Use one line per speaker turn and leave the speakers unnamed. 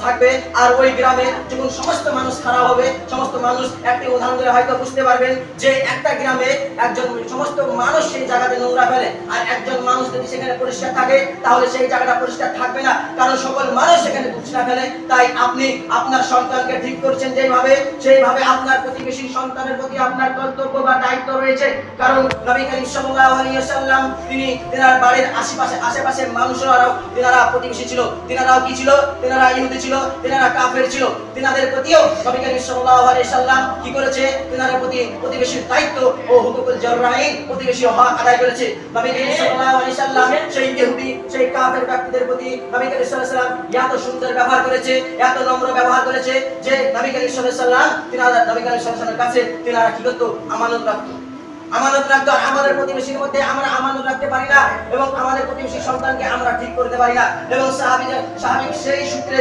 থাকবে। আর ওই গ্রামে যখন সমস্ত মানুষ খারাপ হবে, সমস্ত মানুষ একটি উদাহরণ ধরে হয়তো বুঝতে পারবেন যে একটা গ্রামে একজন সমস্ত মানুষ সেই জায়গাতে নোংরা ফেলে, আর একজন মানুষ যদি সেখানে পরিষ্কার থাকে তাহলে সেই জায়গাটা পরিষ্কার থাকবে না, কারণ সকল মানুষ সেখানে পরিষ্কার ফেলে। তাই আপনি আপনার সন্তানকে ঠিক করছেন যেভাবে, সেইভাবে আপনার প্রতিবেশী সন্তানের প্রতি আপনার কর্তব্য বা দায়িত্ব রয়েছে। কারণ নবী করিম সাল্লাল্লাহু আলাইহি ওয়াসাল্লাম তিনি তেনার বাড়ির আশেপাশের মানুষরাও তেনারা প্রতিবেশী ছিল, তেনারাও কি ছিল? তেনারা ইহুদি ছিল, তেনারা কাফের ছিল। তেনাদের প্রতিও নবী করিম সাল্লাল্লাহু আলাইহি ওয়াসাল্লাম কি করেছে? তেনাদের প্রতি প্রতিবেশীর দায়িত্ব ও হুকুকুল জাররাইন, প্রতিবেশী হক আদায় করেছে। নবী করিম সাল্লাল্লাহু আলাইহি ওয়াসাল্লাম সেই ইহুদি, সেই কাফের ব্যক্তিদের প্রতি নবী করিম সাল্লাল্লাহু আলাইহি ওয়াসাল্লাম এত সুন্দর ব্যবহার করেছে, এত নম্র ব্যবহার করেছে যে নবী করিম সাল্লাল্লাহু আলাইহি ওয়াসাল্লাম তেনারা নবী করিম সাল্লাল্লাহু আলাইহি ওয়াসাল্লামের কাছে তেনারা কি করত? আমানত রাখত। আমানত রাখতো। আমাদের প্রতিবেশীর মধ্যে আমরা আমানত রাখতে পারি না এবং আমাদের প্রতিবেশী সন্তানকে আমরা ঠিক করতে পারি না, এবং সাহাবী সেই সূত্রে